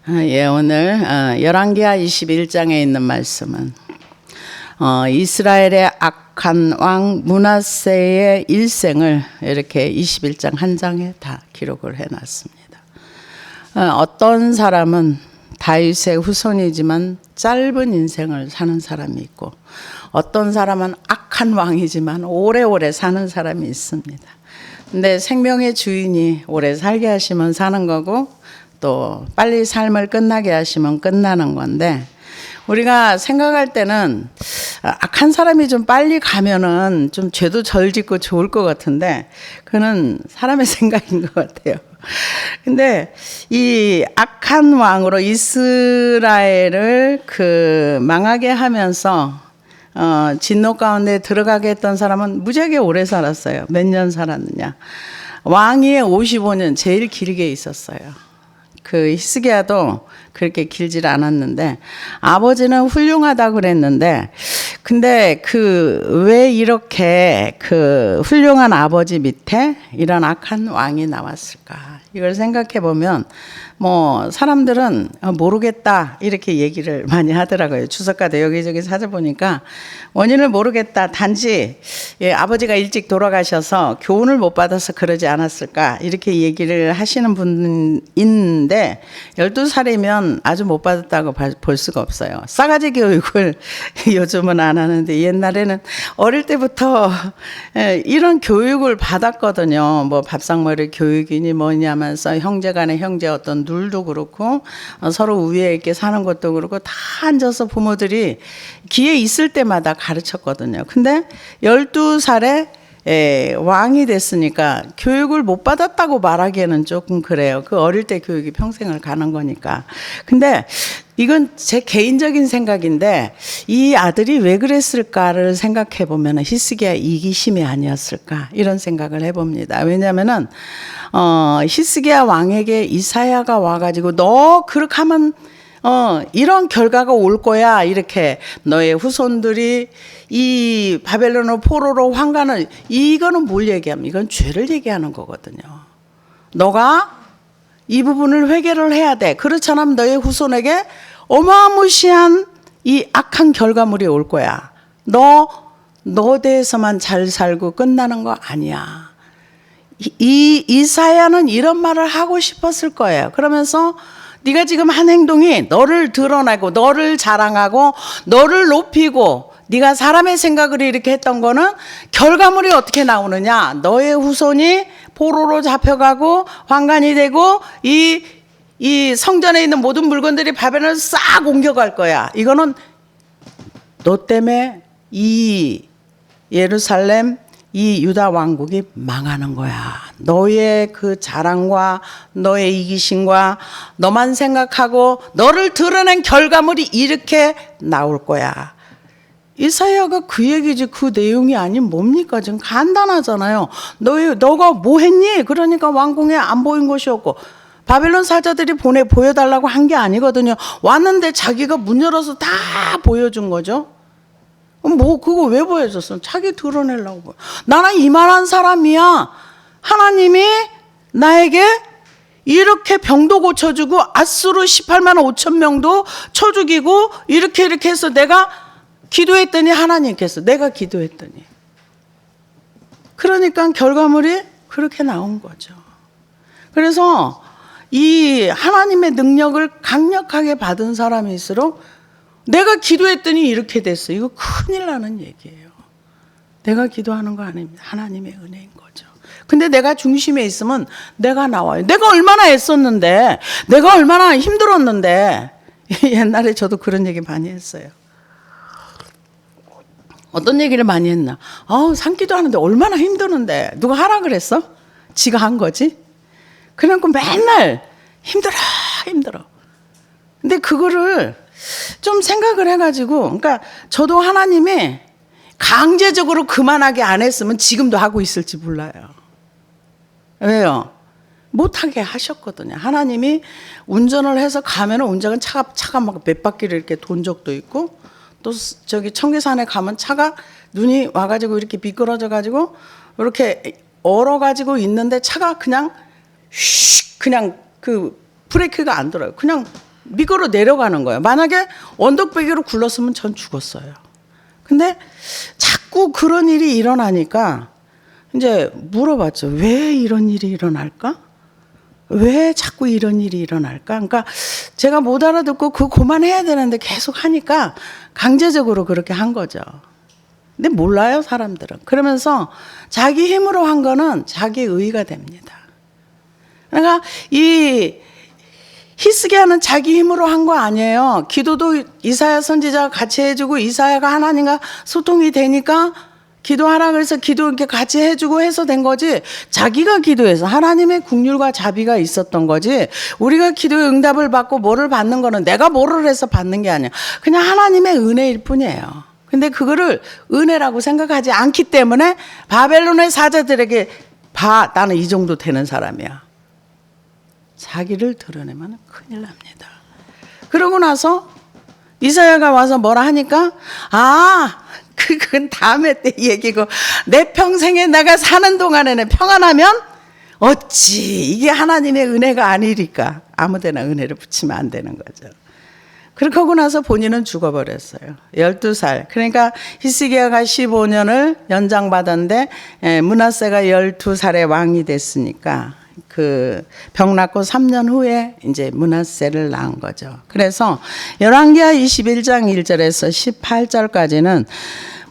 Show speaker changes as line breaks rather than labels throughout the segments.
예, 오늘 열왕기하 21장에 있는 말씀은 이스라엘의 악한 왕 므낫세의 일생을 이렇게 21장 한 장에 다 기록을 해놨습니다. 어떤 사람은 다윗의 후손이지만 짧은 인생을 사는 사람이 있고, 어떤 사람은 악한 왕이지만 오래오래 사는 사람이 있습니다. 근데 생명의 주인이 오래 살게 하시면 사는 거고, 또 빨리 삶을 끝나게 하시면 끝나는 건데, 우리가 생각할 때는 악한 사람이 좀 빨리 가면은 좀 죄도 덜 짓고 좋을 것 같은데, 그는 사람의 생각인 것 같아요. 근데 이 악한 왕으로 이스라엘을 망하게 하면서 진노 가운데 들어가게 했던 사람은 무지하게 오래 살았어요. 몇 년 살았느냐? 왕위에 55년, 제일 길게 있었어요. 히스기야도 그렇게 길질 않았는데, 아버지는 훌륭하다 그랬는데, 근데 왜 이렇게 훌륭한 아버지 밑에 이런 악한 왕이 나왔을까? 이걸 생각해 보면 사람들은 모르겠다 이렇게 얘기를 많이 하더라고요. 주석가도 여기저기 찾아보니까 원인을 모르겠다. 단지 아버지가 일찍 돌아가셔서 교훈을 못 받아서 그러지 않았을까 이렇게 얘기를 하시는 분은 있는데, 12살이면 아주 못 받았다고 볼 수가 없어요. 싸가지 교육을 요즘은 안 하는데, 옛날에는 어릴 때부터 이런 교육을 받았거든요. 밥상머리 교육이니 뭐냐면서 형제간의 형제 어떤 룰도 그렇고, 서로 위에 있게 사는 것도 그렇고, 다 앉아서 부모들이 기회 있을 때마다 가르쳤거든요. 근데 12살에 왕이 됐으니까 교육을 못 받았다고 말하기에는 조금 그래요. 어릴 때 교육이 평생을 가는 거니까. 근데 이건 제 개인적인 생각인데, 이 아들이 왜 그랬을까를 생각해 보면 히스기야 이기심이 아니었을까 이런 생각을 해봅니다. 왜냐하면은 히스기야 왕에게 이사야가 와가지고 너 그렇게 하면 이런 결과가 올 거야, 이렇게 너의 후손들이 이 바벨론의 포로로 환관을, 이거는 뭘 얘기하면 이건 죄를 얘기하는 거거든요. 너가 이 부분을 회개를 해야 돼. 그렇지 않으면 너의 후손에게 어마무시한 이 악한 결과물이 올 거야. 너 대해서만 잘 살고 끝나는 거 아니야. 이사야는 이런 말을 하고 싶었을 거예요. 그러면서 네가 지금 한 행동이 너를 드러내고 너를 자랑하고 너를 높이고, 네가 사람의 생각을 이렇게 했던 거는 결과물이 어떻게 나오느냐? 너의 후손이 포로로 잡혀가고 환관이 되고 이 성전에 있는 모든 물건들이 바벨론을 싹 옮겨갈 거야. 이거는 너 때문에 이 예루살렘, 이 유다 왕국이 망하는 거야. 너의 자랑과 너의 이기심과 너만 생각하고 너를 드러낸 결과물이 이렇게 나올 거야. 이사야가 그 얘기지 그 내용이 아닌 뭡니까? 지금 간단하잖아요. 너가 뭐 했니? 그러니까 왕궁에 안 보인 것이 없고, 바벨론 사자들이 보여달라고 한 게 아니거든요. 왔는데 자기가 문 열어서 다 보여준 거죠. 그거 왜 보여줬어? 자기 드러내려고. 나는 이만한 사람이야. 하나님이 나에게 이렇게 병도 고쳐주고 아수르 18만 5천 명도 쳐 죽이고 이렇게 해서 내가 기도했더니 하나님께서, 내가 기도했더니, 그러니까 결과물이 그렇게 나온 거죠. 그래서 이 하나님의 능력을 강력하게 받은 사람일수록 내가 기도했더니 이렇게 됐어. 이거 큰일 나는 얘기예요. 내가 기도하는 거 아닙니다. 하나님의 은혜인 거죠. 근데 내가 중심에 있으면 내가 나와요. 내가 얼마나 애썼는데, 내가 얼마나 힘들었는데. 옛날에 저도 그런 얘기 많이 했어요. 어떤 얘기를 많이 했나? 산기도 하는데 얼마나 힘드는데. 누가 하라 그랬어? 지가 한 거지. 그래갖고 맨날 힘들어. 근데 그거를 좀 생각을 해가지고, 그러니까 저도 하나님이 강제적으로 그만하게 안 했으면 지금도 하고 있을지 몰라요. 왜요? 못하게 하셨거든요. 하나님이 운전을 해서 가면은 운전은 차가 막 몇 바퀴를 이렇게 돈 적도 있고, 또 저기 청계산에 가면 차가 눈이 와가지고 이렇게 미끄러져가지고 이렇게 얼어가지고 있는데 차가 그냥 그냥 브레이크가 안 돌아요. 그냥 미끄러 내려가는 거예요. 만약에 언덕배기로 굴렀으면 전 죽었어요. 근데 자꾸 그런 일이 일어나니까 이제 물어봤죠. 왜 이런 일이 일어날까? 왜 자꾸 이런 일이 일어날까? 그러니까 제가 못 알아듣고 그만해야 되는데 계속 하니까 강제적으로 그렇게 한 거죠. 근데 몰라요, 사람들은. 그러면서 자기 힘으로 한 거는 자기 의의가 됩니다. 그러니까 이 히스기야는 자기 힘으로 한 거 아니에요. 기도도 이사야 선지자가 같이 해주고 이사야가 하나님과 소통이 되니까 기도하라 그래서 기도 이렇게 같이 해주고 해서 된 거지. 자기가 기도해서 하나님의 긍휼과 자비가 있었던 거지. 우리가 기도의 응답을 받고 뭐를 받는 거는 내가 뭐를 해서 받는 게 아니야. 그냥 하나님의 은혜일 뿐이에요. 근데 그거를 은혜라고 생각하지 않기 때문에 바벨론의 사자들에게 봐, 나는 이 정도 되는 사람이야. 자기를 드러내면 큰일 납니다. 그러고 나서 이사야가 와서 뭐라 하니까 그건 다음에 때 얘기고 내 평생에 내가 사는 동안에는 평안하면 어찌 이게 하나님의 은혜가 아니리까. 아무데나 은혜를 붙이면 안 되는 거죠. 그렇게 하고 나서 본인은 죽어버렸어요. 12살. 그러니까 히스기야가 15년을 연장받았는데 므낫세가 12살에 왕이 됐으니까 그 병 낫고 3년 후에 이제 므낫세를 낳은 거죠. 그래서 열왕기하 21장 1절에서 18절까지는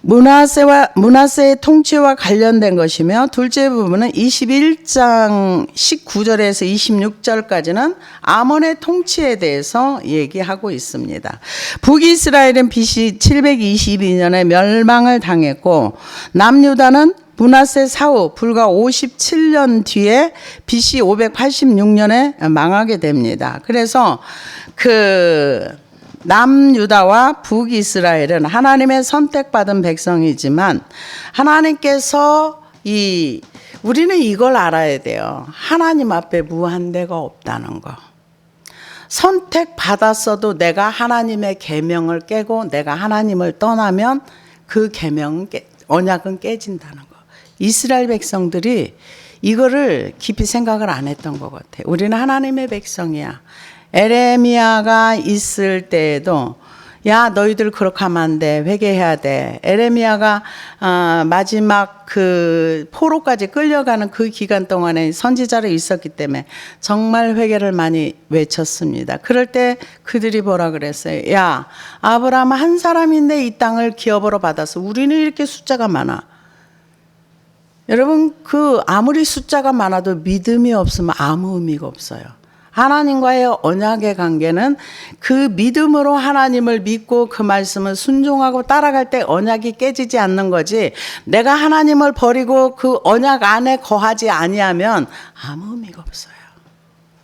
므낫세의 통치와 관련된 것이며 둘째 부분은 21장 19절에서 26절까지는 아몬의 통치에 대해서 얘기하고 있습니다. 북이스라엘은 BC 722년에 멸망을 당했고 남유다는 므낫세 사후 불과 57년 뒤에 BC 586년에 망하게 됩니다. 그래서 남유다와 북이스라엘은 하나님의 선택받은 백성이지만 하나님께서 우리는 이걸 알아야 돼요. 하나님 앞에 무한대가 없다는 거. 선택받았어도 내가 하나님의 계명을 깨고 내가 하나님을 떠나면 그 계명은 언약은 깨진다는 거. 이스라엘 백성들이 이거를 깊이 생각을 안 했던 것 같아요. 우리는 하나님의 백성이야. 에레미야가 있을 때에도 야 너희들 그렇게 하면 안 돼. 회개해야 돼. 에레미야가 마지막 그 포로까지 끌려가는 그 기간 동안에 선지자로 있었기 때문에 정말 회개를 많이 외쳤습니다. 그럴 때 그들이 뭐라 그랬어요. 야 아브라함 한 사람인데 이 땅을 기업으로 받아서 우리는 이렇게 숫자가 많아. 여러분 아무리 숫자가 많아도 믿음이 없으면 아무 의미가 없어요. 하나님과의 언약의 관계는 그 믿음으로 하나님을 믿고 그 말씀을 순종하고 따라갈 때 언약이 깨지지 않는 거지. 내가 하나님을 버리고 그 언약 안에 거하지 아니하면 아무 의미가 없어요.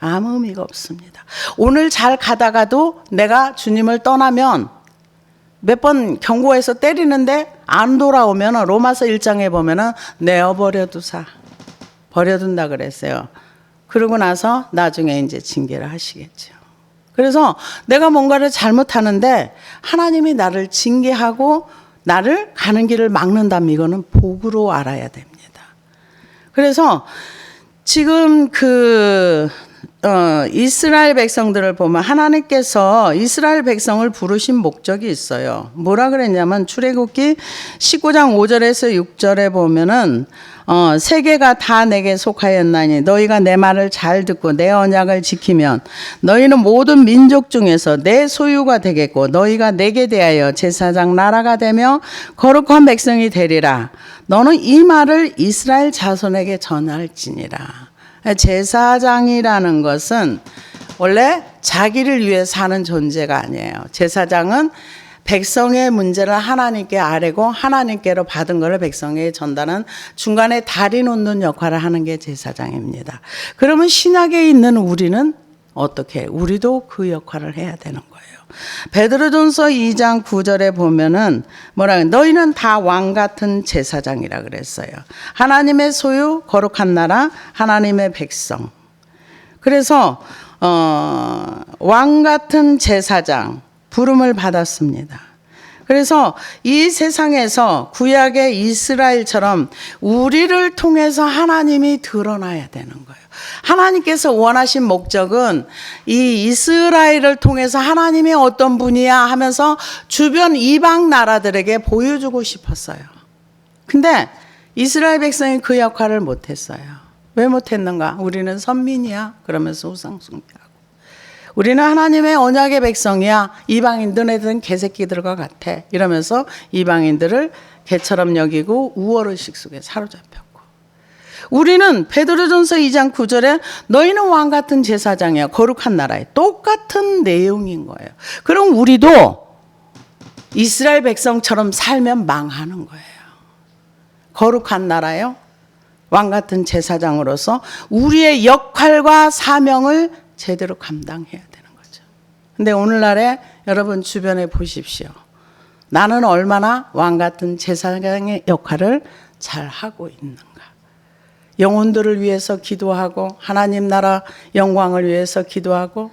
아무 의미가 없습니다. 오늘 잘 가다가도 내가 주님을 떠나면 몇 번 경고해서 때리는데 안 돌아오면 로마서 1장에 보면은 내어버려두사 버려둔다 그랬어요. 그러고 나서 나중에 이제 징계를 하시겠죠. 그래서 내가 뭔가를 잘못하는데 하나님이 나를 징계하고 나를 가는 길을 막는다면 이거는 복으로 알아야 됩니다. 그래서 지금 이스라엘 백성들을 보면 하나님께서 이스라엘 백성을 부르신 목적이 있어요. 뭐라 그랬냐면 출애굽기 19장 5절에서 6절에 보면은 세계가 다 내게 속하였나니 너희가 내 말을 잘 듣고 내 언약을 지키면 너희는 모든 민족 중에서 내 소유가 되겠고 너희가 내게 대하여 제사장 나라가 되며 거룩한 백성이 되리라. 너는 이 말을 이스라엘 자손에게 전할지니라. 제사장이라는 것은 원래 자기를 위해 사는 존재가 아니에요. 제사장은 백성의 문제를 하나님께 아뢰고 하나님께로 받은 것을 백성에게 전달하는 중간에 다리 놓는 역할을 하는 게 제사장입니다. 그러면 신약에 있는 우리는 어떻게? 우리도 그 역할을 해야 되는 거예요. 베드로전서 2장 9절에 보면은 너희는 다 왕 같은 제사장이라 그랬어요. 하나님의 소유, 거룩한 나라, 하나님의 백성. 그래서 왕 같은 제사장 부름을 받았습니다. 그래서 이 세상에서 구약의 이스라엘처럼 우리를 통해서 하나님이 드러나야 되는 거예요. 하나님께서 원하신 목적은 이 이스라엘을 통해서 하나님이 어떤 분이야 하면서 주변 이방 나라들에게 보여주고 싶었어요. 근데 이스라엘 백성이 그 역할을 못했어요. 왜 못했는가? 우리는 선민이야 그러면서 우상 숭배하고, 우리는 하나님의 언약의 백성이야, 이방인들 애들은 개새끼들과 같아 이러면서 이방인들을 개처럼 여기고 우월의식 속에 사로잡혔고, 우리는 베드로전서 2장 9절에 너희는 왕같은 제사장이야 거룩한 나라에, 똑같은 내용인 거예요. 그럼 우리도 이스라엘 백성처럼 살면 망하는 거예요. 거룩한 나라요, 왕같은 제사장으로서 우리의 역할과 사명을 제대로 감당해야 되는 거죠. 근데 오늘날에 여러분 주변에 보십시오. 나는 얼마나 왕같은 제사장의 역할을 잘 하고 있는가. 영혼들을 위해서 기도하고 하나님 나라 영광을 위해서 기도하고,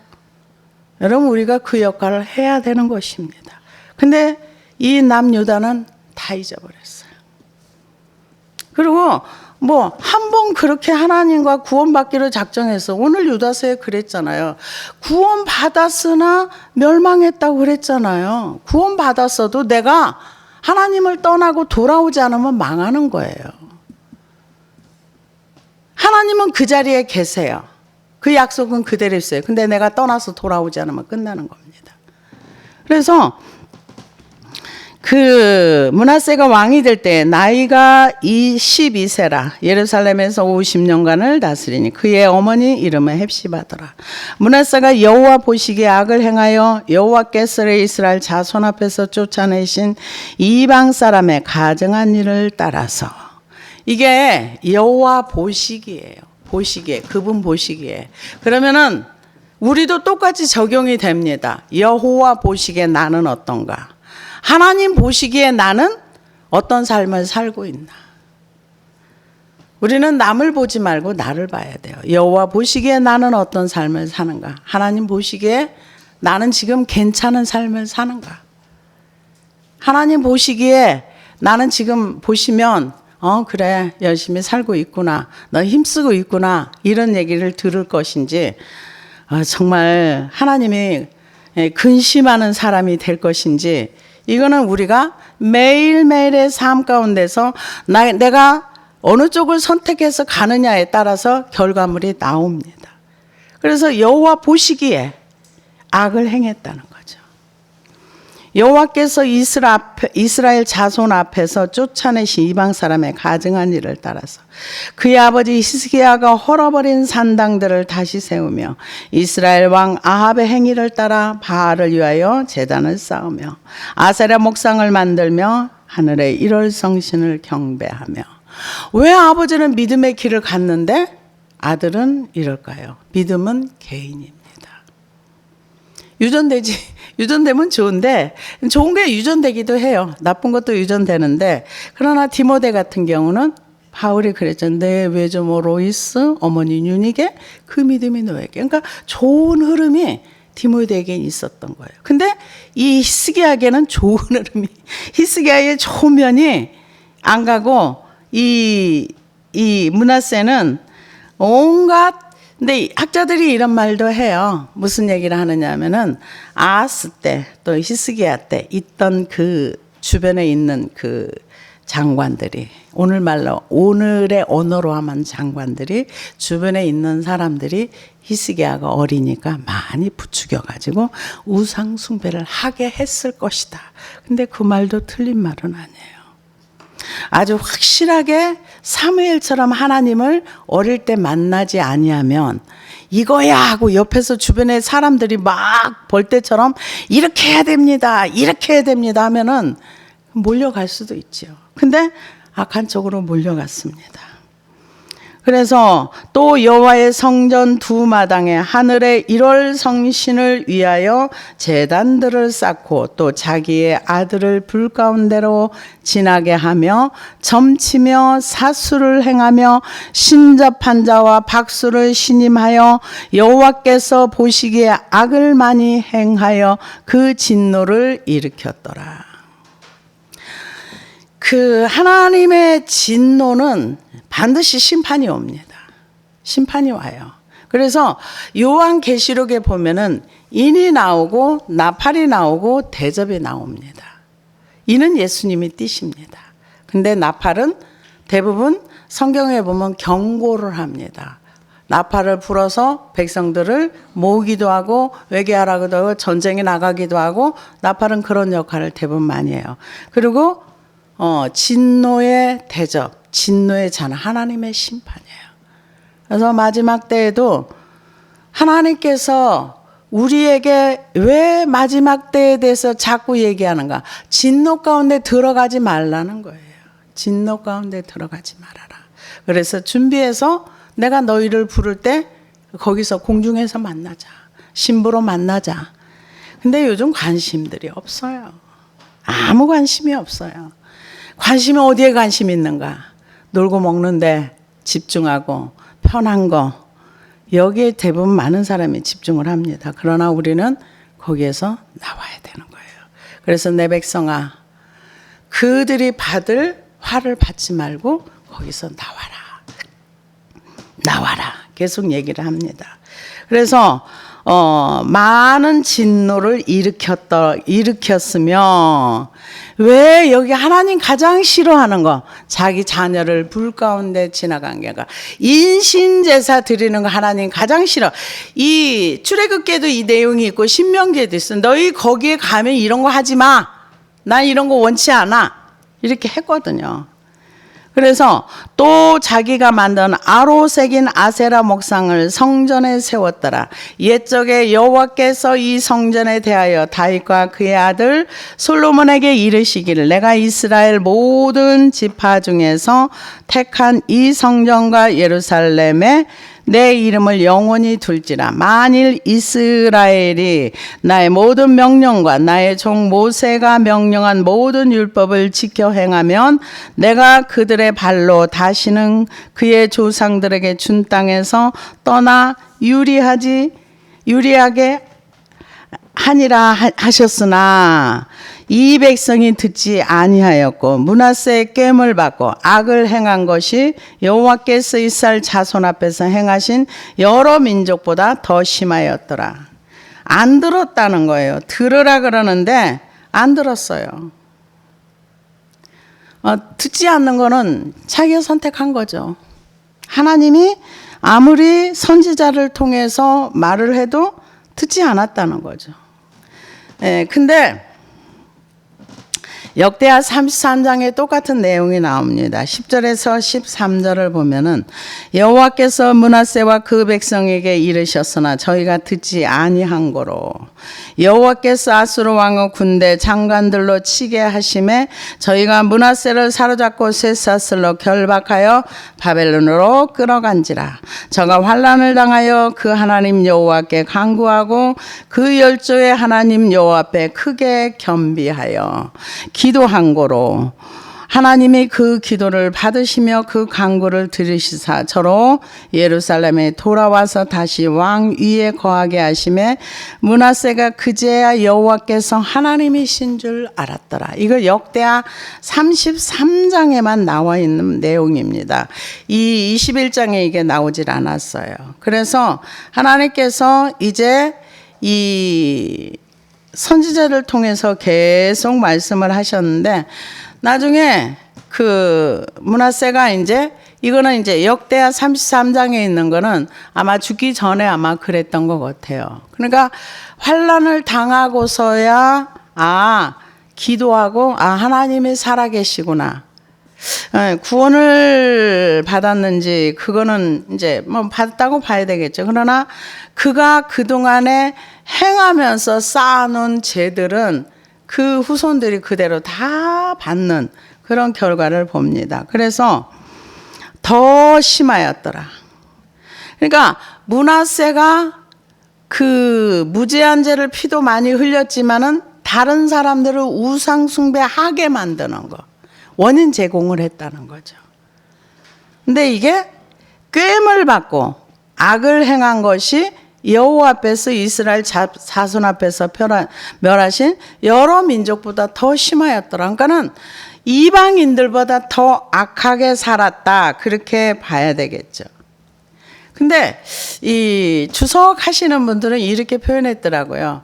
여러분 우리가 그 역할을 해야 되는 것입니다. 근데 이 남유다는 다 잊어버렸어요. 그리고 뭐 한 번 그렇게 하나님과 구원받기로 작정해서, 오늘 유다서에 그랬잖아요. 구원받았으나 멸망했다고 그랬잖아요. 구원받았어도 내가 하나님을 떠나고 돌아오지 않으면 망하는 거예요. 하나님은 그 자리에 계세요. 그 약속은 그대로 있어요. 근데 내가 떠나서 돌아오지 않으면 끝나는 겁니다. 그래서 그 므낫세가 왕이 될 때 나이가 12세라 예루살렘에서 50년간을 다스리니 그의 어머니 이름은 헵시바더라. 므낫세가 여호와 보시기에 악을 행하여 여호와께서 이스라엘 자손 앞에서 쫓아내신 이방 사람의 가증한 일을 따라서, 이게 여호와 보시기예요. 보시기에, 그분 보시기에. 그러면은 우리도 똑같이 적용이 됩니다. 여호와 보시기에 나는 어떤가? 하나님 보시기에 나는 어떤 삶을 살고 있나? 우리는 남을 보지 말고 나를 봐야 돼요. 여호와 보시기에 나는 어떤 삶을 사는가? 하나님 보시기에 나는 지금 괜찮은 삶을 사는가? 하나님 보시기에 나는 지금 보시면 그래 열심히 살고 있구나, 너 힘쓰고 있구나, 이런 얘기를 들을 것인지, 정말 하나님이 근심하는 사람이 될 것인지, 이거는 우리가 매일매일의 삶 가운데서 내가 어느 쪽을 선택해서 가느냐에 따라서 결과물이 나옵니다. 그래서 여호와 보시기에 악을 행했다는 거죠. 여호와께서 이스라엘 자손 앞에서 쫓아내신 이방 사람의 가증한 일을 따라서 그의 아버지 히스기야가 헐어버린 산당들을 다시 세우며 이스라엘 왕 아합의 행위를 따라 바알을 위하여 제단을 쌓으며 아세라 목상을 만들며 하늘의 일월 성신을 경배하며. 왜 아버지는 믿음의 길을 갔는데 아들은 이럴까요? 믿음은 개인입니다. 유전되면 좋은데, 좋은 게 유전되기도 해요. 나쁜 것도 유전되는데, 그러나 디모데 같은 경우는 바울이 그랬죠. 내 외조모 로이스 어머니 유닉에 그 믿음이 너에게. 그러니까 좋은 흐름이 디모데에게 있었던 거예요. 근데 이 히스기야에게는 좋은 흐름이, 히스기야의 좋은 면이 안 가고 이 므낫세는 온갖, 근데 학자들이 이런 말도 해요. 무슨 얘기를 하느냐 하면은 아하스 때 또 히스기야 때 있던 그 주변에 있는 그 장관들이, 오늘 말로 오늘의 언어로 하면 장관들이, 주변에 있는 사람들이 히스기야가 어리니까 많이 부추겨 가지고 우상 숭배를 하게 했을 것이다. 근데 그 말도 틀린 말은 아니에요. 아주 확실하게 사무엘처럼 하나님을 어릴 때 만나지 아니하면 이거야 하고 옆에서 주변에 사람들이 막 벌떼처럼 이렇게 해야 됩니다, 이렇게 해야 됩니다 하면은 몰려갈 수도 있죠. 근데 악한 쪽으로 몰려갔습니다. 그래서 또 여호와의 성전 두 마당에 하늘의 일월 성신을 위하여 제단들을 쌓고 또 자기의 아들을 불 가운데로 지나게 하며 점치며 사수를 행하며 신접한 자와 박수를 신임하여 여호와께서 보시기에 악을 많이 행하여 그 진노를 일으켰더라. 그 하나님의 진노는 반드시 심판이 옵니다. 심판이 와요. 그래서 요한계시록에 보면은 인이 나오고 나팔이 나오고 대접이 나옵니다. 이는 예수님이 띠십니다. 근데 나팔은 대부분 성경에 보면 경고를 합니다. 나팔을 불어서 백성들을 모으기도 하고 외계하라고도 하고 전쟁에 나가기도 하고 나팔은 그런 역할을 대부분 많이 해요. 그리고 진노의 대접, 진노의 잔, 하나님의 심판이에요. 그래서 마지막 때에도 하나님께서 우리에게 왜 마지막 때에 대해서 자꾸 얘기하는가? 진노 가운데 들어가지 말라는 거예요. 진노 가운데 들어가지 말아라. 그래서 준비해서 내가 너희를 부를 때 거기서 공중에서 만나자. 신부로 만나자. 근데 요즘 관심들이 없어요. 아무 관심이 없어요. 관심이 어디에 관심이 있는가? 놀고 먹는데 집중하고 편한 거. 여기에 대부분 많은 사람이 집중을 합니다. 그러나 우리는 거기에서 나와야 되는 거예요. 그래서 내 백성아, 그들이 받을 화를 받지 말고 거기서 나와라. 나와라. 계속 얘기를 합니다. 그래서 많은 진노를 일으켰으며 왜 여기 하나님 가장 싫어하는 거 자기 자녀를 불 가운데 지나간 게가 인신제사 드리는 거 하나님 가장 싫어. 이 출애굽기에도 이 내용이 있고 신명기에도 있어. 너희 거기에 가면 이런 거 하지 마. 난 이런 거 원치 않아. 이렇게 했거든요. 그래서 또 자기가 만든 아로 새긴 아세라 목상을 성전에 세웠더라. 옛적에 여호와께서 이 성전에 대하여 다윗과 그의 아들 솔로몬에게 이르시기를 내가 이스라엘 모든 지파 중에서 택한 이 성전과 예루살렘에 내 이름을 영원히 둘지라. 만일 이스라엘이 나의 모든 명령과 나의 종 모세가 명령한 모든 율법을 지켜 행하면 내가 그들의 발로 다시는 그의 조상들에게 준 땅에서 떠나 유리하게 하니라 하셨으나 이 백성이 듣지 아니하였고 므낫세의 깸을 받고 악을 행한 것이 여호와께서 이스라엘 자손 앞에서 행하신 여러 민족보다 더 심하였더라. 안 들었다는 거예요. 들으라 그러는데 안 들었어요. 듣지 않는 거는 자기가 선택한 거죠. 하나님이 아무리 선지자를 통해서 말을 해도 듣지 않았다는 거죠. 근데 역대하 33장에 똑같은 내용이 나옵니다. 10절에서 13절을 보면은 여호와께서 므낫세와 그 백성에게 이르셨으나 저희가 듣지 아니한 고로 여호와께서 아수르 왕의 군대 장관들로 치게 하심에 저희가 므낫세를 사로잡고 쇠사슬로 결박하여 바벨론으로 끌어간지라. 저가 환난을 당하여 그 하나님 여호와께 간구하고 그 열조의 하나님 여호와 앞에 크게 겸비하여 기도한 고로 하나님이 그 기도를 받으시며 그 간구를 들으시사 저로 예루살렘에 돌아와서 다시 왕 위에 거하게 하심에 므낫세가 그제야 여호와께서 하나님이신 줄 알았더라. 이거 역대하 33장에만 나와 있는 내용입니다. 이 21장에 이게 나오질 않았어요. 그래서 하나님께서 이제 이 선지자를 통해서 계속 말씀을 하셨는데 나중에 그 므낫세가 이거는 역대하 33장에 있는 거는 아마 죽기 전에 아마 그랬던 것 같아요. 그러니까 환난을 당하고서야 기도하고 하나님이 살아계시구나. 구원을 받았는지 그거는 뭐 받았다고 봐야 되겠죠. 그러나 그가 그동안에 행하면서 쌓아놓은 죄들은 그 후손들이 그대로 다 받는 그런 결과를 봅니다. 그래서 더 심하였더라. 그러니까 므낫세가 그 무죄한 죄를 피도 많이 흘렸지만은 다른 사람들을 우상 숭배하게 만드는 거. 원인 제공을 했다는 거죠. 근데 이게 깸을 받고 악을 행한 것이 여호와 앞에서 이스라엘 자손 앞에서 멸하신 여러 민족보다 더 심하였더라. 그러니까는 이방인들보다 더 악하게 살았다. 그렇게 봐야 되겠죠. 근데 이 주석하시는 분들은 이렇게 표현했더라고요.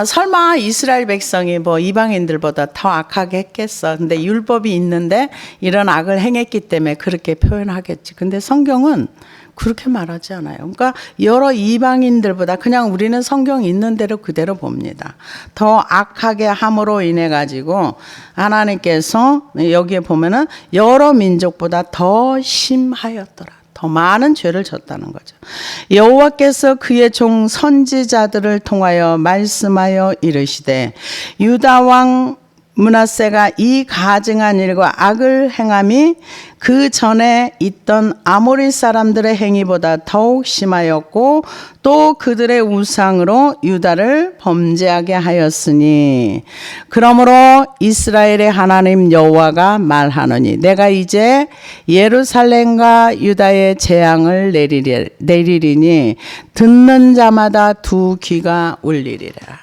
설마 이스라엘 백성이 뭐 이방인들보다 더 악하게 했겠어. 근데 율법이 있는데 이런 악을 행했기 때문에 그렇게 표현하겠지. 근데 성경은 그렇게 말하지 않아요. 그러니까 여러 이방인들보다 그냥 우리는 성경 있는 대로 그대로 봅니다. 더 악하게 함으로 인해 가지고 하나님께서 여기에 보면은 여러 민족보다 더 심하였더라. 더 많은 죄를 졌다는 거죠. 여호와께서 그의 종 선지자들을 통하여 말씀하여 이르시되 유다 왕 므낫세가 이 가증한 일과 악을 행함이 그 전에 있던 아모리 사람들의 행위보다 더욱 심하였고 또 그들의 우상으로 유다를 범죄하게 하였으니 그러므로 이스라엘의 하나님 여호와가 말하노니 내가 이제 예루살렘과 유다의 재앙을 내리리니 듣는 자마다 두 귀가 울리리라.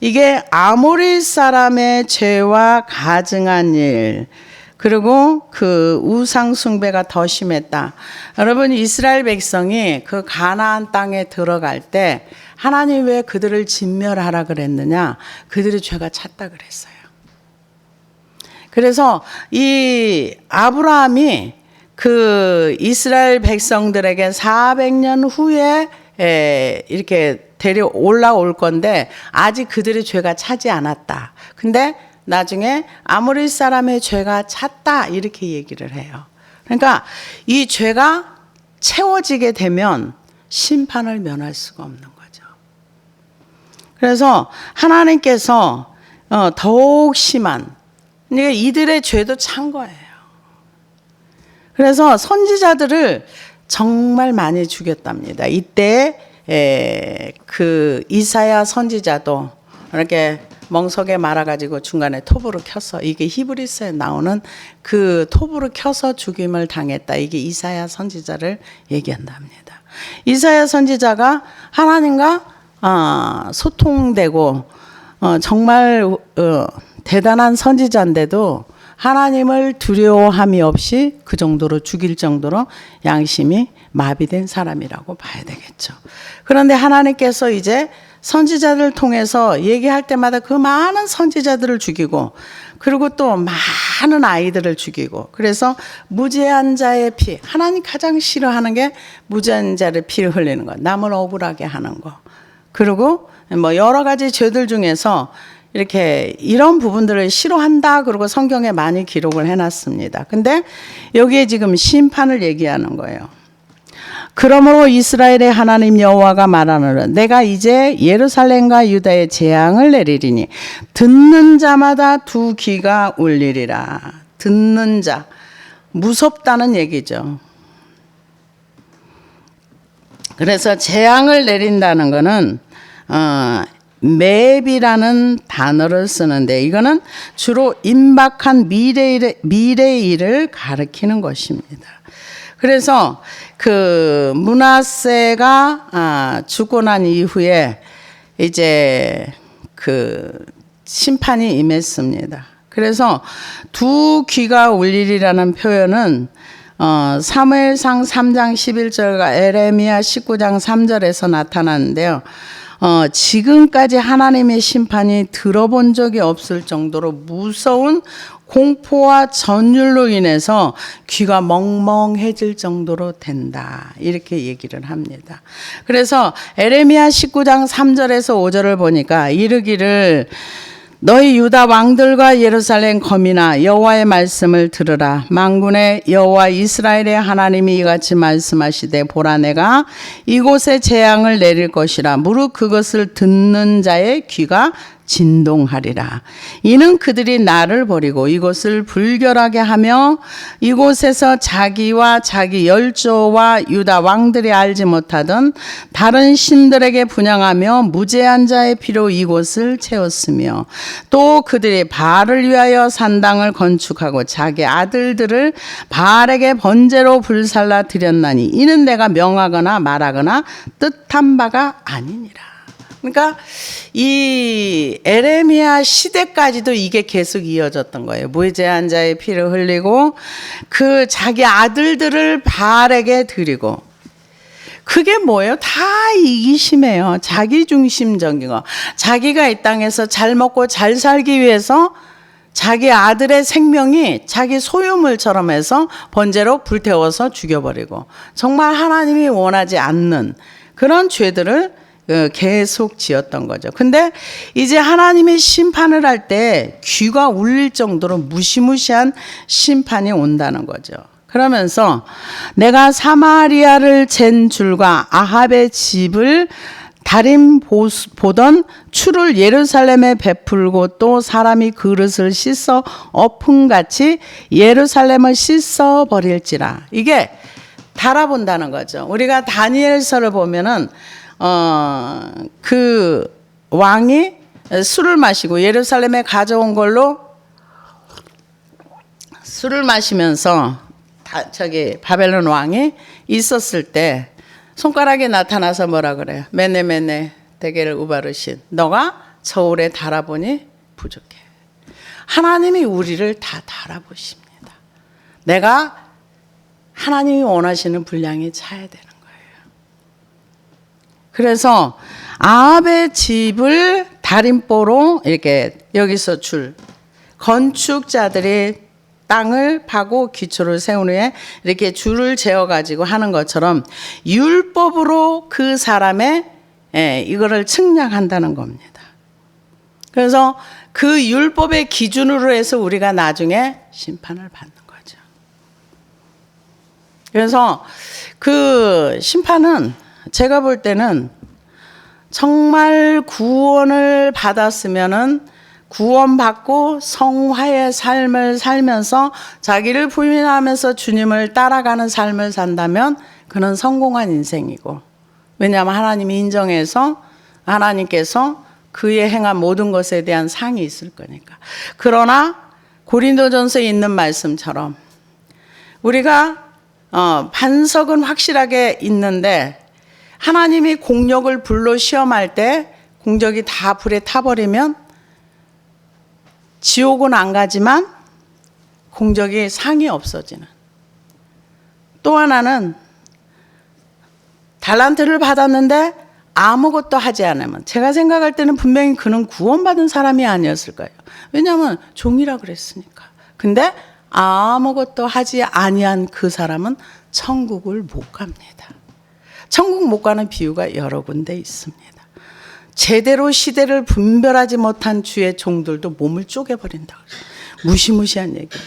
이게 아모리 사람의 죄와 가증한 일, 그리고 그 우상 숭배가 더 심했다. 여러분, 이스라엘 백성이 그 가나안 땅에 들어갈 때 하나님 왜 그들을 진멸하라 그랬느냐? 그들의 죄가 찼다 그랬어요. 그래서 이 아브라함이 그 이스라엘 백성들에게 400년 후에 이렇게 데려 올라올 건데 아직 그들의 죄가 차지 않았다. 근데 나중에 아모리 사람의 죄가 찼다 이렇게 얘기를 해요. 그러니까 이 죄가 채워지게 되면 심판을 면할 수가 없는 거죠. 그래서 하나님께서 더욱 심한, 그러니까 이들의 죄도 찬 거예요. 그래서 선지자들을 정말 많이 죽였답니다. 이때 그 이사야 선지자도 이렇게 멍석에 말아가지고 중간에 톱으로 켜서, 이게 히브리서에 나오는 그 톱으로 켜서 죽임을 당했다. 이게 이사야 선지자를 얘기한답니다. 이사야 선지자가 하나님과 소통되고 정말 대단한 선지자인데도 하나님을 두려워함이 없이 그 정도로 죽일 정도로 양심이 마비된 사람이라고 봐야 되겠죠. 그런데 하나님께서 이제 선지자들을 통해서 얘기할 때마다 그 많은 선지자들을 죽이고, 그리고 또 많은 아이들을 죽이고, 그래서 무죄한 자의 피, 하나님 가장 싫어하는 게 무죄한 자의 피를 흘리는 거, 남을 억울하게 하는 거, 그리고 뭐 여러 가지 죄들 중에서 이렇게 이런 부분들을 싫어한다. 그리고 성경에 많이 기록을 해놨습니다. 근데 여기에 지금 심판을 얘기하는 거예요. 그러므로 이스라엘의 하나님 여호와가 말하노라 내가 이제 예루살렘과 유다의 재앙을 내리리니 듣는 자마다 두 귀가 울리리라. 듣는 자, 무섭다는 얘기죠. 그래서 재앙을 내린다는 거는 맵이라는 단어를 쓰는데 이거는 주로 임박한 미래의 일을 가리키는 것입니다. 그래서 그 므낫세가 죽고 난 이후에 이제 그 심판이 임했습니다. 그래서 두 귀가 울리리라는 표현은 사무엘상 3장 11절과 에레미야 19장 3절에서 나타나는데요. 지금까지 하나님의 심판이 들어본 적이 없을 정도로 무서운 공포와 전율로 인해서 귀가 멍멍해질 정도로 된다. 이렇게 얘기를 합니다. 그래서 에레미야 19장 3절에서 5절을 보니까 이르기를 너희 유다 왕들과 예루살렘 거민아 여호와의 말씀을 들으라. 만군의 여호와 이스라엘의 하나님이 이같이 말씀하시되 보라 내가 이곳에 재앙을 내릴 것이라. 무릇 그것을 듣는 자의 귀가 진동하리라. 이는 그들이 나를 버리고 이곳을 불결하게 하며 이곳에서 자기와 자기 열조와 유다 왕들이 알지 못하던 다른 신들에게 분향하며 무죄한 자의 피로 이곳을 채웠으며 또 그들이 바알을 위하여 산당을 건축하고 자기 아들들을 바알에게 번제로 불살라 드렸나니 이는 내가 명하거나 말하거나 뜻한 바가 아니니라. 그러니까 이 에레미야 시대까지도 이게 계속 이어졌던 거예요. 무죄한 자의 피를 흘리고 그 자기 아들들을 바알에게 드리고, 그게 뭐예요? 다 이기심이에요. 자기 중심적인 거. 자기가 이 땅에서 잘 먹고 잘 살기 위해서 자기 아들의 생명이 자기 소유물처럼 해서 번제로 불태워서 죽여버리고, 정말 하나님이 원하지 않는 그런 죄들을 계속 지었던 거죠. 근데 이제 하나님이 심판을 할 때 귀가 울릴 정도로 무시무시한 심판이 온다는 거죠. 그러면서 내가 사마리아를 잰 줄과 아합의 집을 다림 보던 추를 예루살렘에 베풀고 또 사람이 그릇을 씻어 엎음같이 예루살렘을 씻어 버릴지라. 이게 달아본다는 거죠. 우리가 다니엘서를 보면은 그 왕이 술을 마시고 예루살렘에 가져온 걸로 술을 마시면서 바벨론 왕이 있었을 때 손가락에 나타나서 뭐라 그래요? 메네메네 대게를 우바르신, 너가 저울에 달아보니 부족해. 하나님이 우리를 다 달아보십니다. 내가 하나님이 원하시는 분량이 차야 되는 거예요. 그래서 아합의 집을 다림보로 이렇게 여기서 줄 건축자들이 땅을 파고 기초를 세운 후에 이렇게 줄을 재어가지고 하는 것처럼 율법으로 그 사람의 이거를 측량한다는 겁니다. 그래서 그 율법의 기준으로 해서 우리가 나중에 심판을 받는 거죠. 그래서 그 심판은 제가 볼 때는 정말 구원을 받았으면은 구원받고 성화의 삶을 살면서 자기를 부인하면서 주님을 따라가는 삶을 산다면 그는 성공한 인생이고, 왜냐하면 하나님이 인정해서 하나님께서 그의 행한 모든 것에 대한 상이 있을 거니까. 그러나 고린도전서에 있는 말씀처럼 우리가 반석은 확실하게 있는데 하나님이 공력을 불로 시험할 때 공적이 다 불에 타버리면 지옥은 안 가지만 공적이 상이 없어지는. 또 하나는 달란트를 받았는데 아무것도 하지 않으면, 제가 생각할 때는 분명히 그는 구원받은 사람이 아니었을 거예요. 왜냐하면 종이라 그랬으니까. 근데 아무것도 하지 아니한 그 사람은 천국을 못 갑니다. 천국 못 가는 비유가 여러 군데 있습니다. 제대로 시대를 분별하지 못한 주의 종들도 몸을 쪼개버린다. 무시무시한 얘기입니다.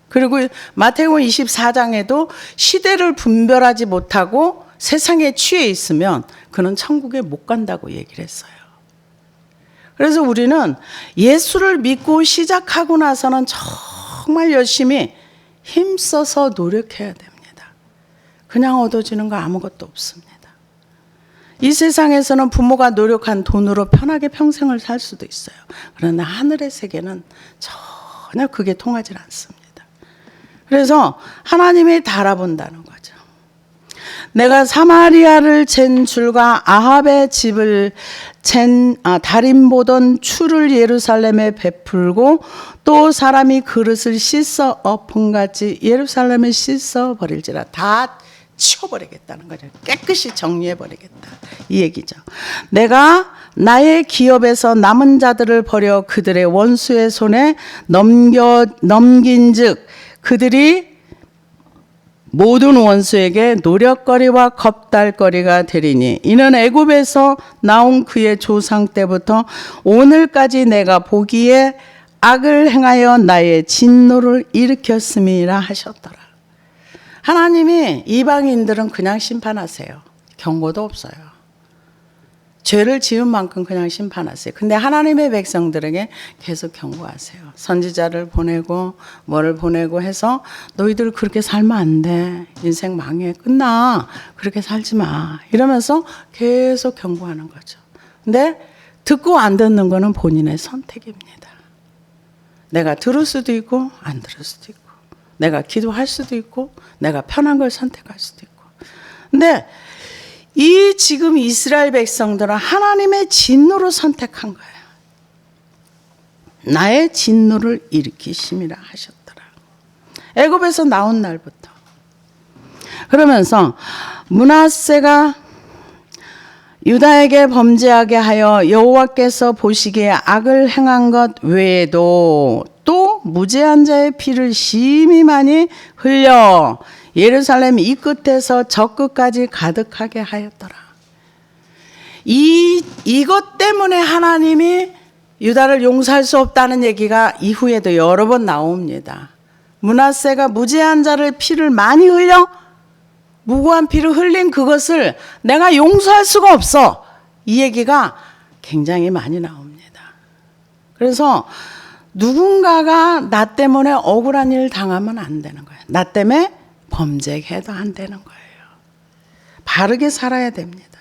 그리고 마태복음 24장에도 시대를 분별하지 못하고 세상에 취해 있으면 그는 천국에 못 간다고 얘기를 했어요. 그래서 우리는 예수를 믿고 시작하고 나서는 정말 열심히 힘써서 노력해야 됩니다. 그냥 얻어지는 거 아무것도 없습니다. 이 세상에서는 부모가 노력한 돈으로 편하게 평생을 살 수도 있어요. 그러나 하늘의 세계는 전혀 그게 통하지 않습니다. 그래서 하나님이 달아본다는 거죠. 내가 사마리아를 잰 줄과 아합의 집을 다림 보던 추를 예루살렘에 베풀고 또 사람이 그릇을 씻어 엎음같이 예루살렘을 씻어 버릴지라. 다 치워버리겠다는 거죠. 깨끗이 정리해버리겠다. 이 얘기죠. 내가 나의 기업에서 남은 자들을 버려 그들의 원수의 손에 넘긴 즉 그들이 모든 원수에게 노력거리와 겁달거리가 되리니 이는 애굽에서 나온 그의 조상 때부터 오늘까지 내가 보기에 악을 행하여 나의 진노를 일으켰음이라 하셨더라. 하나님이 이방인들은 그냥 심판하세요. 경고도 없어요. 죄를 지은 만큼 그냥 심판하세요. 근데 하나님의 백성들에게 계속 경고하세요. 선지자를 보내고 뭐를 보내고 해서 너희들 그렇게 살면 안 돼. 인생 망해. 끝나. 그렇게 살지 마. 이러면서 계속 경고하는 거죠. 근데 듣고 안 듣는 거는 본인의 선택입니다. 내가 들을 수도 있고 안 들을 수도 있고, 내가 기도할 수도 있고 내가 편한 걸 선택할 수도 있고. 근데 이 지금 이스라엘 백성들은 하나님의 진노를 선택한 거예요. 나의 진노를 일으키심이라 하셨더라. 애굽에서 나온 날부터. 그러면서 므낫세가 유다에게 범죄하게 하여 여호와께서 보시기에 악을 행한 것 외에도 또 무죄한 자의 피를 심히 많이 흘려 예루살렘 이 끝에서 저 끝까지 가득하게 하였더라. 이것 때문에 하나님이 유다를 용서할 수 없다는 얘기가 이후에도 여러 번 나옵니다. 므낫세가 무죄한 자를 피를 많이 흘려 무고한 피를 흘린 그것을 내가 용서할 수가 없어. 이 얘기가 굉장히 많이 나옵니다. 그래서 누군가가 나 때문에 억울한 일 당하면 안 되는 거예요. 나 때문에 범죄해도 안 되는 거예요. 바르게 살아야 됩니다.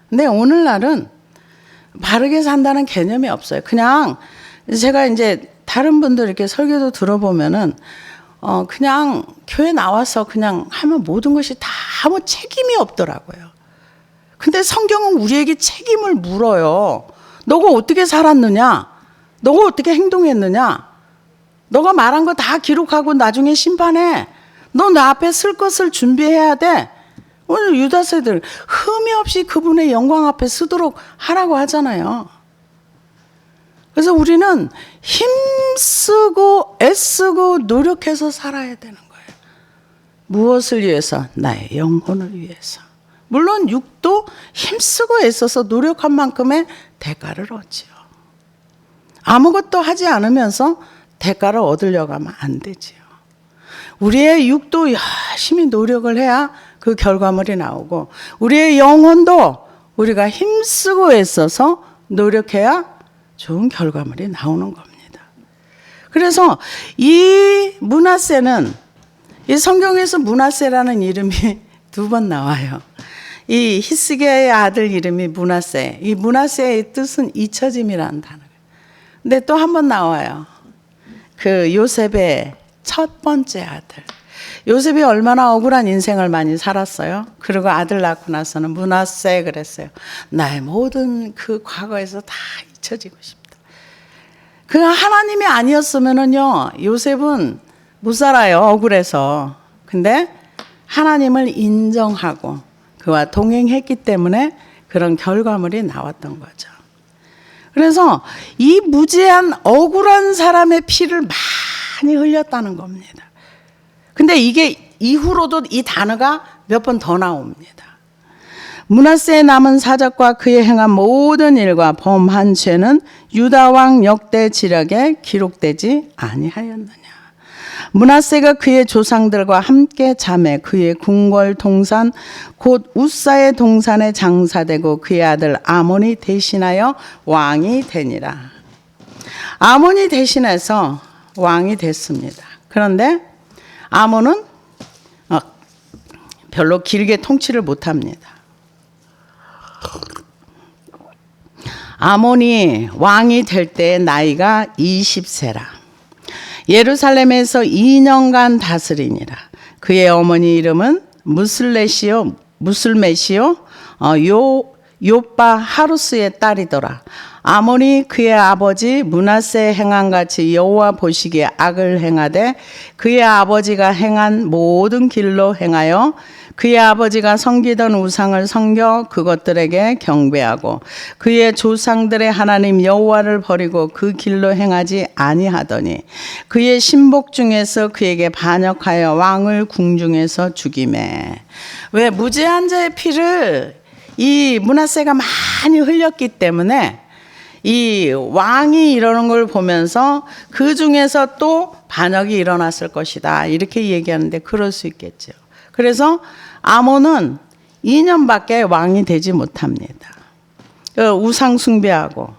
근데 오늘날은 바르게 산다는 개념이 없어요. 그냥 제가 이제 다른 분들 이렇게 설교도 들어보면은 그냥 교회 나와서 그냥 하면 모든 것이 다 아무 책임이 없더라고요. 근데 성경은 우리에게 책임을 물어요. 너가 어떻게 살았느냐? 너가 어떻게 행동했느냐? 너가 말한 거 다 기록하고 나중에 심판해. 너 나 앞에 쓸 것을 준비해야 돼. 오늘 유다 세대들 흠이 없이 그분의 영광 앞에 쓰도록 하라고 하잖아요. 그래서 우리는 힘쓰고 애쓰고 노력해서 살아야 되는 거예요. 무엇을 위해서? 나의 영혼을 위해서. 물론 육도 힘쓰고 애써서 노력한 만큼의 대가를 얻지요. 아무것도 하지 않으면서 대가를 얻으려고 하면 안 되지요. 우리의 육도 열심히 노력을 해야 그 결과물이 나오고 우리의 영혼도 우리가 힘쓰고 애써서 노력해야 좋은 결과물이 나오는 겁니다. 그래서 이 므낫세는 이 성경에서 므낫세라는 이름이 2번 나와요. 이 히스기야의 아들 이름이 므낫세. 이 므낫세의 뜻은 잊혀짐이라는 단어예요. 근데 또 한 번 나와요. 그 요셉의 첫 번째 아들. 요셉이 얼마나 억울한 인생을 많이 살았어요. 그리고 아들 낳고 나서는 므낫세 그랬어요. 나의 모든 그 과거에서 다 잊혀지고 싶다. 그 하나님이 아니었으면은요, 요셉은 못 살아요, 억울해서. 근데 하나님을 인정하고 그와 동행했기 때문에 그런 결과물이 나왔던 거죠. 그래서 이 무죄한 억울한 사람의 피를 많이 흘렸다는 겁니다. 근데 이게 이후로도 이 단어가 몇 번 더 나옵니다. 므낫세의 남은 사적과 그의 행한 모든 일과 범한 죄는 유다 왕 역대 지략에 기록되지 아니하였느냐. 므낫세가 그의 조상들과 함께 잠에 그의 궁궐 동산 곧 우사의 동산에 장사되고 그의 아들 아몬이 대신하여 왕이 되니라. 아몬이 대신해서 왕이 됐습니다. 그런데 아몬은 별로 길게 통치를 못합니다. 아몬이 왕이 될 때 나이가 20세라. 예루살렘에서 2년간 다스리니라. 그의 어머니 이름은 무슬메시오 요빠 하루스의 딸이더라. 아몬이 그의 아버지 므낫세 행한 같이 여호와 보시기에 악을 행하되 그의 아버지가 행한 모든 길로 행하여 그의 아버지가 섬기던 우상을 섬겨 그것들에게 경배하고 그의 조상들의 하나님 여호와를 버리고 그 길로 행하지 아니하더니 그의 신복 중에서 그에게 반역하여 왕을 궁중에서 죽이매. 왜? 무죄한 자의 피를 이 므낫세가 많이 흘렸기 때문에 이 왕이 이러는 걸 보면서 그 중에서 또 반역이 일어났을 것이다. 이렇게 얘기하는데 그럴 수 있겠죠. 그래서 아몬은 2년밖에 왕이 되지 못합니다. 우상 숭배하고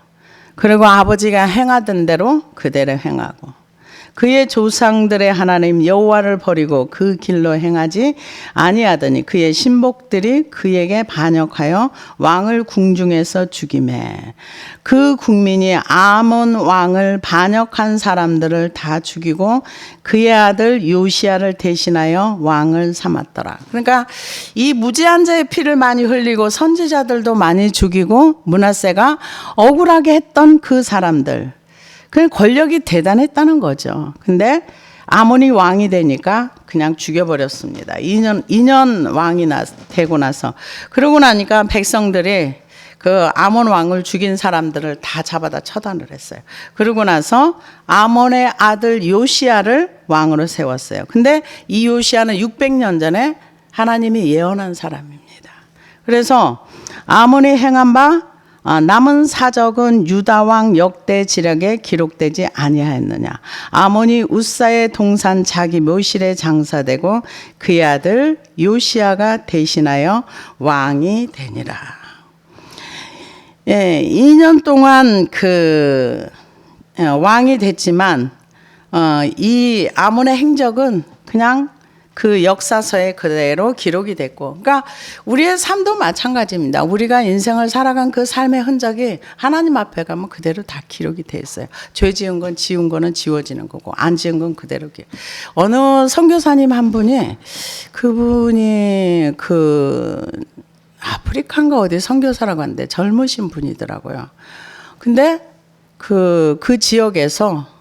그리고 아버지가 행하던 대로 그대로 행하고 그의 조상들의 하나님 여호와를 버리고 그 길로 행하지 아니하더니 그의 신복들이 그에게 반역하여 왕을 궁중에서 죽이매 그 국민이 아몬 왕을 반역한 사람들을 다 죽이고 그의 아들 요시야를 대신하여 왕을 삼았더라. 그러니까 이 무지한 자의 피를 많이 흘리고 선지자들도 많이 죽이고 므낫세가 억울하게 했던 그 사람들, 그 권력이 대단했다는 거죠. 근데 아몬이 왕이 되니까 그냥 죽여버렸습니다. 2년 왕이 되고 나서. 그러고 나니까 백성들이 그 아몬 왕을 죽인 사람들을 다 잡아다 처단을 했어요. 그러고 나서 아몬의 아들 요시야를 왕으로 세웠어요. 근데 이 요시야는 600년 전에 하나님이 예언한 사람입니다. 그래서 아몬이 행한 바 남은 사적은 유다 왕 역대 지략에 기록되지 아니하였느냐. 아몬이 우사의 동산 자기 묘실에 장사되고 그의 아들 요시야가 대신하여 왕이 되니라. 예, 2년 동안 왕이 됐지만 이 아몬의 행적은 그냥 그 역사서에 그대로 기록이 됐고, 그러니까 우리의 삶도 마찬가지입니다. 우리가 인생을 살아간 그 삶의 흔적이 하나님 앞에 가면 그대로 다 기록이 돼 있어요. 죄 지은 건 지운 거는 지워지는 거고 안 지은 건 그대로. 어느 선교사님 한 분이 그분이 아프리카인가 어디 선교사라고 하는데 젊으신 분이더라고요. 근데 그 지역에서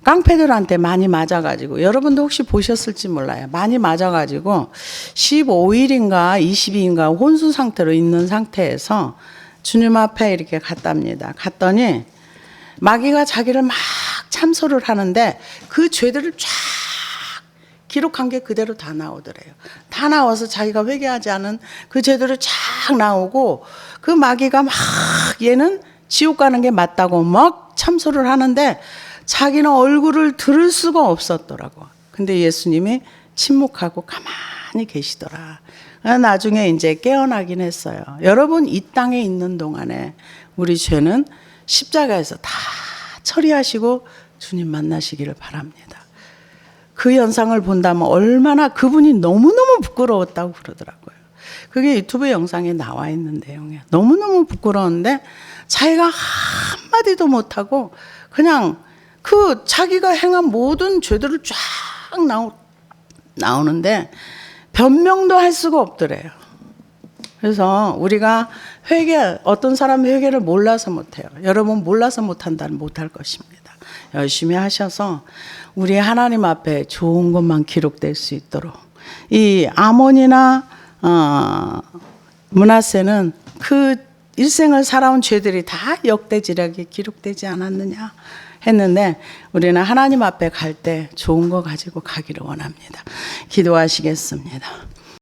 깡패들한테 많이 맞아가지고, 여러분도 혹시 보셨을지 몰라요. 많이 맞아가지고 15일인가 20일인가 혼수 상태로 있는 상태에서 주님 앞에 이렇게 갔답니다. 갔더니 마귀가 자기를 막 참소를 하는데 그 죄들을 쫙 기록한 게 그대로 다 나오더래요. 다 나와서 자기가 회개하지 않은 그 죄들을 쫙 나오고, 그 마귀가 막 얘는 지옥 가는 게 맞다고 막 참소를 하는데 자기는 얼굴을 들을 수가 없었더라고. 근데 예수님이 침묵하고 가만히 계시더라. 나중에 이제 깨어나긴 했어요. 여러분, 이 땅에 있는 동안에 우리 죄는 십자가에서 다 처리하시고 주님 만나시기를 바랍니다. 그 현상을 본다면 얼마나 그분이 너무너무 부끄러웠다고 그러더라고요. 그게 유튜브 영상에 나와 있는 내용이에요. 너무너무 부끄러운데 자기가 한마디도 못하고 그냥 그 자기가 행한 모든 죄들을 쫙 나오는데 변명도 할 수가 없더래요. 그래서 우리가 어떤 사람이 회개를 몰라서 못해요. 여러분, 몰라서 못한다는 못할 것입니다. 열심히 하셔서 우리 하나님 앞에 좋은 것만 기록될 수 있도록. 이 아몬이나 므낫세는 그 일생을 살아온 죄들이 다 역대지략에 기록되지 않았느냐 했는데, 우리는 하나님 앞에 갈 때 좋은 거 가지고 가기를 원합니다. 기도하시겠습니다.